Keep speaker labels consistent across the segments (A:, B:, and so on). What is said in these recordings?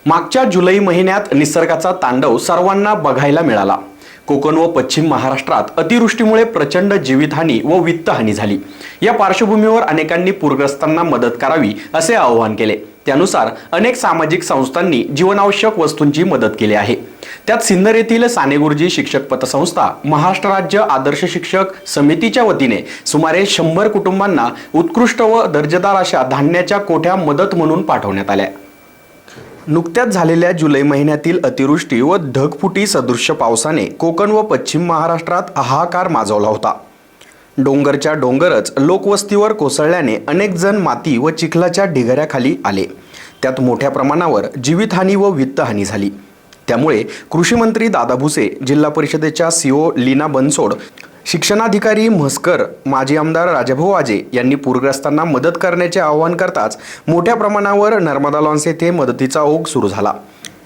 A: मागच्या जुलै महिन्यात निसर्गाचा तांडव सर्वांना बघायला मिळाला। कोकण व पश्चिम महाराष्ट्रात अतिवृष्टीमुळे प्रचंड जीवितहानी व वित्तहानी झाली। या पार्श्वभूमीवर अनेकांनी पूरग्रस्तांना मदत करावी असे आवाहन केले। त्यानुसार अनेक सामाजिक संस्थांनी जीवनावश्यक वस्तूंची मदत केली आहे। त्यात सिन्नर येथील साने गुरुजी शिक्षक पतसंस्था, महाराष्ट्र राज्य आदर्श शिक्षक समितीच्या वतीने सुमारे 100 कुटुंबांना उत्कृष्ट व दर्जेदार अशा धान्याच्या कोठ्या मदत म्हणून पाठवण्यात आल्या। नुकत्याच झालेल्या जुलै महिन्यातील अतिवृष्टी व ढगफुटी सदृश्य पावसाने कोकण व पश्चिम महाराष्ट्रात हाहाकार माजवला होता। डोंगरच्या डोंगरच लोकवस्तीवर कोसळल्याने अनेक जण माती व चिखलाच्या ढिगाऱ्याखाली आले। त्यात मोठ्या प्रमाणावर जीवितहानी व वित्तहानी झाली। त्यामुळे कृषी मंत्री दादा भुसे, जिल्हा परिषदेच्या सीओ लीना बनसोड, शिक्षणाधिकारी म्हसकर, माजी आमदार राजाभाऊ आजे यांनी पूरग्रस्तांना मदत करण्याचे आवाहन करताच मोठ्या प्रमाणावर नर्मदा लॉन्स येथे मदतीचा ओघ सुरू झाला।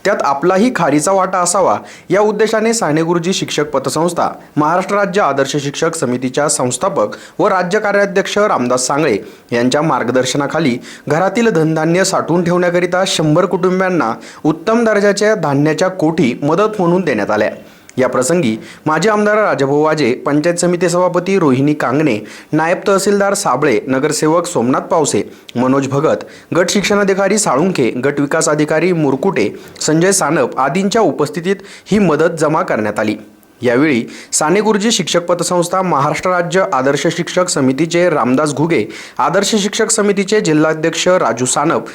A: त्यात आपलाही खारीचा वाटा असावा या उद्देशाने साने गुरुजी शिक्षक पतसंस्था, महाराष्ट्र राज्य आदर्श शिक्षक समितीच्या संस्थापक व राज्य कार्याध्यक्ष रामदास सांगळे यांच्या मार्गदर्शनाखाली घरातील धनधान्य साठवून ठेवण्याकरिता 100 कुटुंबांना उत्तम दर्जाच्या धान्याच्या कोठी मदत म्हणून देण्यात आल्या। या प्रसंगी माजी आमदार राजाभाऊ आजे, पंचायत समिती सभापती रोहिणी कांगणे, नायब तहसीलदार साबळे, नगरसेवक सोमनाथ पावसे, मनोज भगत, गट शिक्षणाधिकारी साळुंखे, गट विकास अधिकारी मुरकुटे, संजय सानप आदींच्या उपस्थितीत ही मदत जमा करण्यात आली। यावेळी साने गुरुजी शिक्षक पतसंस्था, महाराष्ट्र राज्य आदर्श शिक्षक समितीचे रामदास घुगे, आदर्श शिक्षक समितीचे जिल्हाध्यक्ष राजू सानप,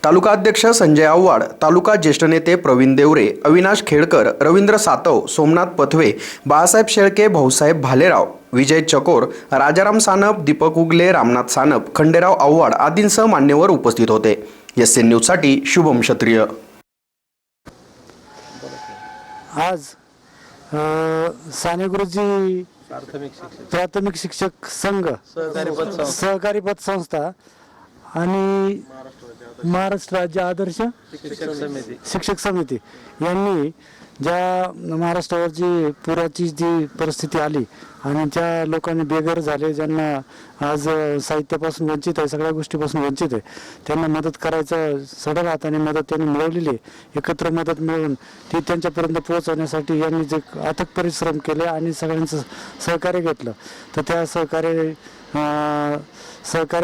A: तालुका अध्यक्ष संजय आव्हाड, तालुका ज्येष्ठ नेते प्रवीण देवरे, अविनाश खेडकर, रवींद्र सातव, सोमनाथ पथवे, बाळासाहेब शेळके, भाऊसाहेब भालेराव, विजय चकोर, राजाराम सानप, दीपक उगले, रामनाथ सानप, खंडेराव आव्हाड आदींसह मान्यवर उपस्थित होते। SN न्यूजसाठी शुभम क्षत्रिय।
B: आज साने गुरुजी प्राथमिक शिक्षक संघ, सहकारी पतसंस्था आणि महाराष्ट्र राज्य आदर्श शिक्षक समिती यांनी ज्या महाराष्ट्रावरची पुराची जी परिस्थिती आली आणि ज्या लोकांनी बेघर झाले, ज्यांना आज साहित्यापासून वंचित आहे, सगळ्या गोष्टीपासून वंचित आहे, त्यांना मदत करायचं सडल हाताने मदत त्यांनी मिळवलेली आहे। एकत्र मदत मिळवून ती त्यांच्यापर्यंत पोहोचवण्यासाठी यांनी जे अथक परिश्रम केले आणि सगळ्यांचं सहकार्य घेतलं, तर त्या सहकार्य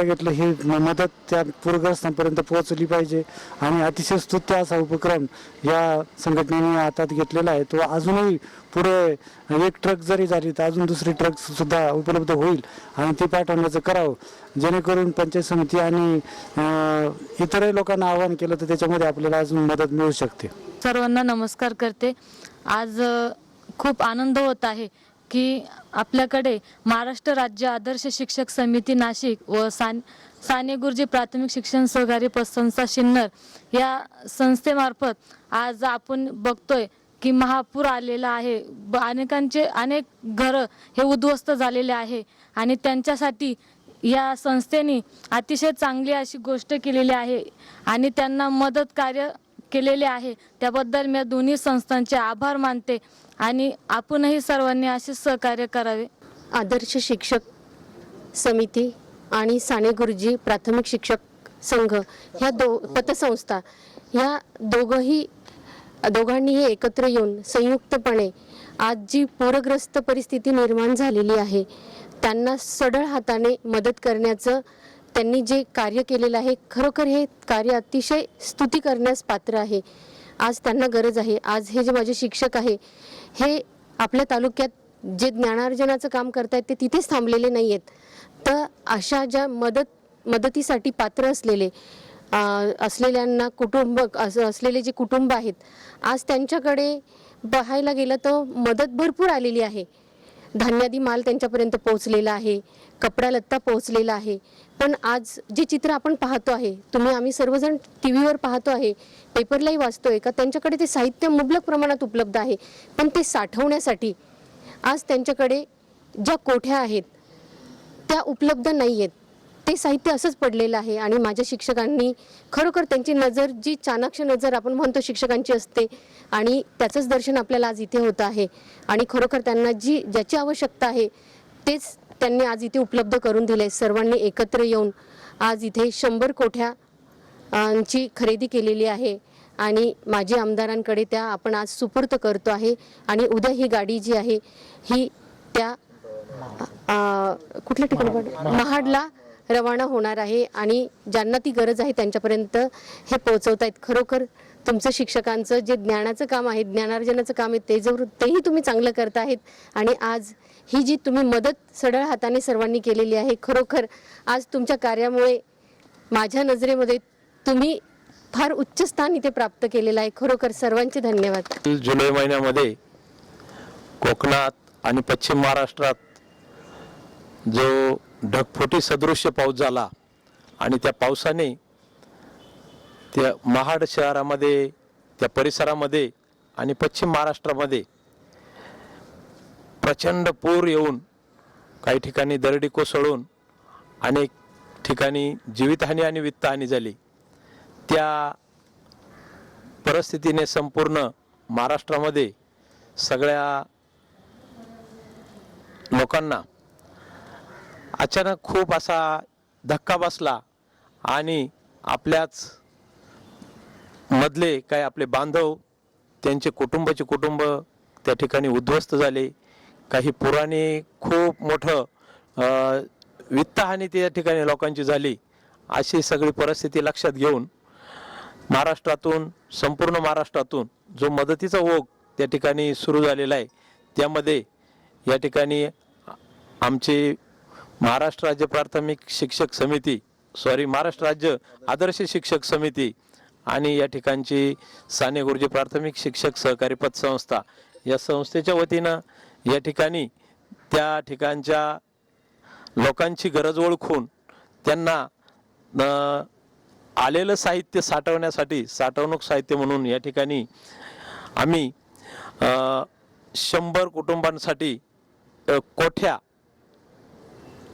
B: घेतलं ही मदत त्या पूरग्रस्तांपर्यंत पोहोचली पाहिजे। आणि अतिशय स्तुत्य असा उपक्रम या संघटनेने हातात घेतलेला आहे। तो अजूनही पुढे एक ट्रक जरी झाली तर अजून दुसरी ट्रक सुद्धा उपलब्ध होईल आणि ती पाठवण्याचं करावं, जेणेकरून पंचायत समिती आणि इतरही लोकांना आवाहन केलं तर त्याच्यामध्ये आपल्याला अजून मदत मिळू शकते।
C: सर्वांना नमस्कार करते। आज खूप आनंद होत आहे की आपल्याकडे महाराष्ट्र राज्य आदर्श शिक्षक समिती नाशिक व साने गुरुजी प्राथमिक शिक्षण सहकारी पतसंस्था सिन्नर या संस्थेमार्फत आज आपण बघतोय की महापूर आलेला आहे। अनेक घरं हे उद्ध्वस्त झालेले आहे आणि त्यांच्यासाठी या संस्थेने अतिशय चांगली अशी गोष्ट केलेली आहे आणि त्यांना मदत कार्य केलेले आहे। त्याबद्दल मी दोन्ही संस्थांचे आभार मानते आणि आपणही सर्वांनी असे सहकार्य करावे।
D: आदर्श शिक्षक समिती आणि साने गुरुजी प्राथमिक शिक्षक संघ ह्या पतसंस्था ह्या दोघांनीही एकत्र येऊन संयुक्तपणे आज जी पूरग्रस्त परिस्थिती निर्माण झालेली आहे त्यांना सढळ हाताने मदत करण्याचं त्यांनी जे कार्य केलेलं आहे, खरोखर हे कार्य अतिशय स्तुती करण्यास पात्र आहे। आज त्यांना गरज आहे। आज हे जे माझे शिक्षक आहे हे आपल्या तालुक्यात जे ज्ञानार्जनाचं काम करतायत ते तिथेच थांबलेले नाही आहेत, तर अशा ज्या मदतीसाठी पात्र असलेल्यांना असलेले जे कुटुंब आहेत, आज त्यांच्याकडे पाहायला गेलं तर मदत भरपूर आलेली आहे। धान्यादी माल त्यांच्यापर्यंत पोहोचलेला आहे, कपडा लत्ता पोहोचलेला आहे, पण आज जे चित्र आपण पाहतो आहे, आम्ही सर्वजण टीव्हीवर पाहतो आहे, पेपरलाही वाचतोय का त्यांच्याकडे ते साहित्य मुबलक प्रमाणात उपलब्ध आहे, पण ते साठवण्यासाठी आज त्यांच्याकडे ज्या कोठ्या आहेत त्या उपलब्ध नाही आहेत। ते साहित्य असंच पडलेलं आहे आणि माझ्या शिक्षकांनी खरोखर त्यांची नजर, जी चाणाक्ष नजर आपण म्हणतो शिक्षकांची असते, आणि त्याचंच दर्शन आपल्याला आज इथे होतं आहे। आणि खरोखर त्यांना ज्याची आवश्यकता आहे तेच त्यांनी आज इथे उपलब्ध करून दिले। सर्वांनी एकत्र येऊन आज इथे 100 कोठ्या ची खरेदी केलेली आहे आणि माजी आमदारांकडे त्या आपण आज सुपूर्द करतो आहे आणि उद्या ही गाडी जी आहे ही त्या कुठल्या ठिकाणी महाडला रवाना होणार आहे आणि ज्यांना ती गरज आहे त्यांच्यापर्यंत हे पोहोचवत आहेत. खरोखर तुमचं शिक्षकांचं जे ज्ञानाचं काम आहे, ज्ञानार्जनाचं काम आहे, तेही तुम्ही चांगलं करत आहेत. आणि आज ही जी तुम्ही मदत सढळ हाताने सर्वांनी केलेली आहे, खरोखर आज तुमच्या कार्यामुळे माझ्या नजरेमध्ये तुम्ही फार उच्च स्थान इथे प्राप्त केलेलं आहे. खरोखर सर्वांचे धन्यवाद.
E: जुलै महिन्यामध्ये कोकणात आणि पश्चिम महाराष्ट्रात जो ढगफुटी सदृश्य पाऊस झाला आणि त्या पावसाने त्या महाड शहरामध्ये, त्या परिसरामध्ये आणि पश्चिम महाराष्ट्रामध्ये प्रचंड पूर येऊन काही ठिकाणी दरडी कोसळून अनेक ठिकाणी जीवितहानी आणि वित्तहानी झाली. त्या परिस्थितीने संपूर्ण महाराष्ट्रामध्ये सगळ्या लोकांना अचानक खूप असा धक्का बसला आणि आपल्याच मधले काय आपले बांधव, त्यांचे कुटुंब त्या ठिकाणी उद्ध्वस्त झाले. काही पुराने खूप मोठं वित्तहानी त्या ठिकाणी लोकांची झाली. अशी सगळी परिस्थिती लक्षात घेऊन महाराष्ट्रातून, संपूर्ण महाराष्ट्रातून जो मदतीचा ओघ त्या ठिकाणी सुरू झालेला आहे, त्यामध्ये या ठिकाणी आमचे महाराष्ट्र राज्य प्राथमिक शिक्षक समिती, महाराष्ट्र राज्य आदर्श शिक्षक समिती आणि या ठिकाणची साने गुरुजी प्राथमिक शिक्षक सहकारी पतसंस्था या संस्थेच्या वतीनं या ठिकाणी त्या ठिकाणच्या लोकांची गरज ओळखून त्यांना आलेलं साहित्य साठवण्यासाठी साठवणूक साहित्य म्हणून या ठिकाणी आम्ही 100 कुटुंबांसाठी कोठ्या,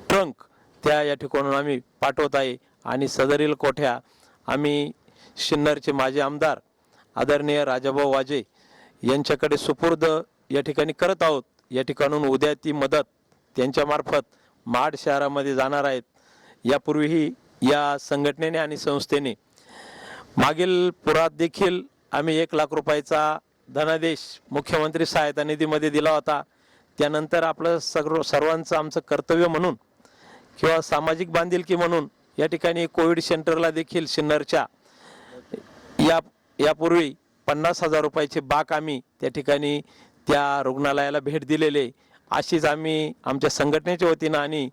E: ट्रंक त्या या ठिकाणून आम्ही पाठवत आहे. आणि सदरील कोठ्या आम्ही सिन्नरचे माजी आमदार आदरणीय राजाभाऊ वाजे यांच्याकडे सुपूर्द या ठिकाणी करत आहोत. या ठिकाणून उद्या ती मदत त्यांच्यामार्फत महाड शहरामध्ये जाणार आहेत. यापूर्वीही या संघटनेने आणि संस्थेने मागील पुरात देखील आम्ही 1 लाख रुपयाचा धनादेश मुख्यमंत्री सहायता निधीमध्ये दिला होता. त्यानंतर आपलं सर्वांचं आमचं कर्तव्य म्हणून किंवा सामाजिक बांधिलकी म्हणून या ठिकाणी कोविड सेंटरला देखील सिन्नरच्या यापूर्वी 50,000 रुपयाची बाक आम्ही त्या ठिकाणी त्या रुग्णालयाला भेट दिलेले. अशीच आम्ही आमच्या संघटनेच्या वतीनं आणि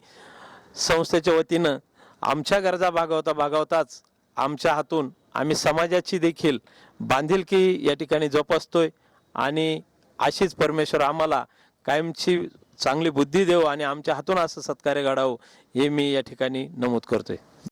E: संस्थेच्या वतीनं आमच्या गरजा भागवताच आमच्या हातून आम्ही समाजाची देखील बांधिलकी या ठिकाणी जोपासतोय. आणि अशीच परमेश्वर आम्हाला कायमची चांगली बुद्धी देव आणि आमच्या हातून असं सत्कार्य घडावं हे मी या ठिकाणी नमूद करतोय.